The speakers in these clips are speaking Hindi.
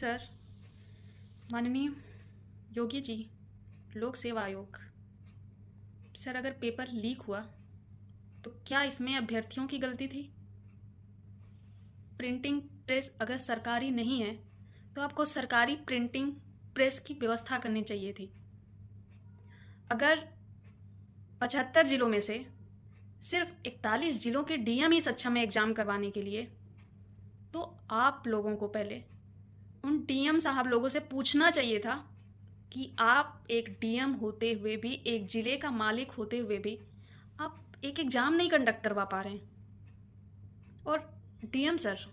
सर, माननीय योगी जी, लोक सेवा आयोग। सर, अगर पेपर लीक हुआ तो क्या इसमें अभ्यर्थियों की गलती थी? प्रिंटिंग प्रेस अगर सरकारी नहीं है तो आपको सरकारी प्रिंटिंग प्रेस की व्यवस्था करनी चाहिए थी। अगर 75 जिलों में से सिर्फ 41 जिलों के डीएम ही सक्षम है एग्जाम करवाने के लिए, तो आप लोगों को पहले उन डीएम साहब लोगों से पूछना चाहिए था कि आप एक डीएम होते हुए भी, एक जिले का मालिक होते हुए भी, आप एक एग्जाम नहीं कंडक्ट करवा पा रहे हैं। और डीएम सर,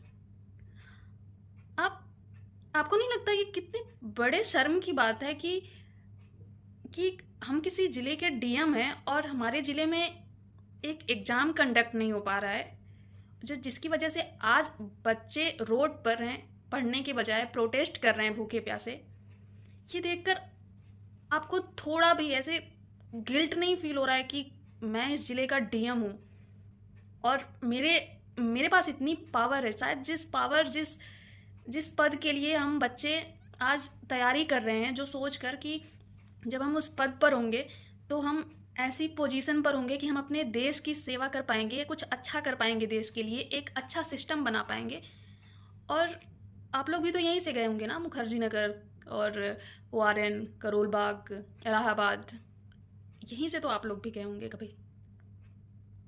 आपको नहीं लगता ये कितने बड़े शर्म की बात है कि हम किसी जिले के डीएम हैं और हमारे जिले में एक एग्जाम कंडक्ट नहीं हो पा रहा है, जिसकी वजह से आज बच्चे रोड पर हैं, पढ़ने के बजाय प्रोटेस्ट कर रहे हैं भूखे प्यासे। ये देखकर आपको थोड़ा भी ऐसे गिल्ट नहीं फील हो रहा है कि मैं इस जिले का डीएम हूँ और मेरे पास इतनी पावर है? शायद जिस पद के लिए हम बच्चे आज तैयारी कर रहे हैं, जो सोच कर कि जब हम उस पद पर होंगे तो हम ऐसी पोजीशन पर होंगे कि हम अपने देश की सेवा कर पाएंगे, कुछ अच्छा कर पाएंगे देश के लिए, एक अच्छा सिस्टम बना पाएंगे। और आप लोग भी तो यहीं से गए होंगे ना, मुखर्जी नगर और ORN, करोल बाग, इलाहाबाद, यहीं से तो आप लोग भी गए होंगे कभी।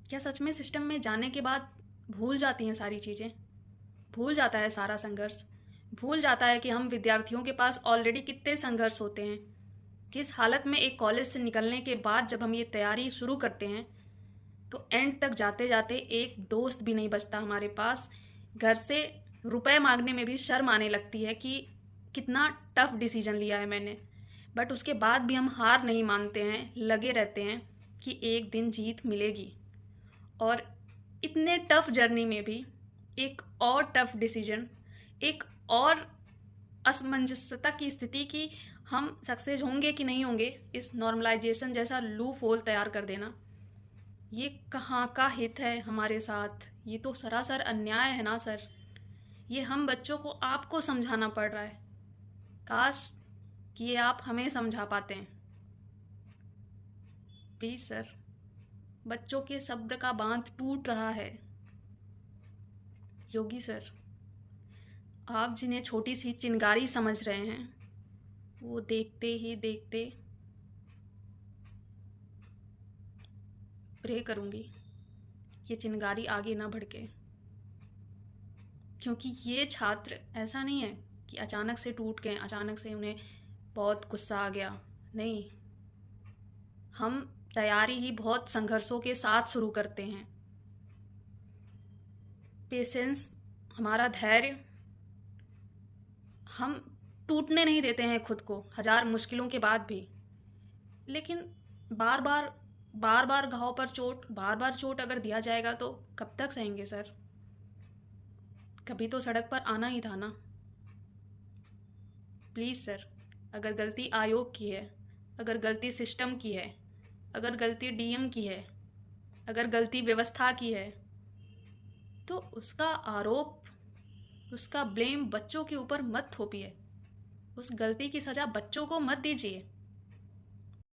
क्या सच में सिस्टम में जाने के बाद भूल जाती हैं सारी चीज़ें? भूल जाता है सारा संघर्ष? भूल जाता है कि हम विद्यार्थियों के पास ऑलरेडी कितने संघर्ष होते हैं, किस हालत में एक कॉलेज से निकलने के बाद जब हम ये तैयारी शुरू करते हैं तो एंड तक जाते जाते एक दोस्त भी नहीं बचता हमारे पास। घर से रुपए मांगने में भी शर्म आने लगती है कि कितना टफ डिसीजन लिया है मैंने। बट उसके बाद भी हम हार नहीं मानते हैं, लगे रहते हैं कि एक दिन जीत मिलेगी। और इतने टफ जर्नी में भी एक और टफ डिसीजन, एक और असमंजसता की स्थिति कि हम सक्सेस होंगे कि नहीं होंगे, इस नॉर्मलाइजेशन जैसा लूप होल तैयार कर देना, ये कहाँ का हित है हमारे साथ? ये तो सरासर अन्याय है ना सर। ये हम बच्चों को आपको समझाना पड़ रहा है। काश कि ये आप हमें समझा पाते हैं। प्लीज़ सर, बच्चों के सब्र का बांध टूट रहा है। योगी सर, आप जिन्हें छोटी सी चिंगारी समझ रहे हैं, वो देखते ही देखते प्रे करूँगी ये चिंगारी आगे ना भड़के, क्योंकि ये छात्र ऐसा नहीं है कि अचानक से टूट गए, अचानक से उन्हें बहुत गुस्सा आ गया। नहीं, हम तैयारी ही बहुत संघर्षों के साथ शुरू करते हैं। पेशेंस, हमारा धैर्य, हम टूटने नहीं देते हैं खुद को हजार मुश्किलों के बाद भी। लेकिन बार बार घाव पर चोट, बार बार चोट अगर दिया जाएगा तो कब तक सहेंगे सर? कभी तो सड़क पर आना ही था ना। प्लीज़ सर, अगर गलती आयोग की है, अगर गलती सिस्टम की है, अगर गलती डीएम की है, अगर गलती व्यवस्था की है, तो उसका आरोप, उसका ब्लेम बच्चों के ऊपर मत थोपिए। उस गलती की सज़ा बच्चों को मत दीजिए।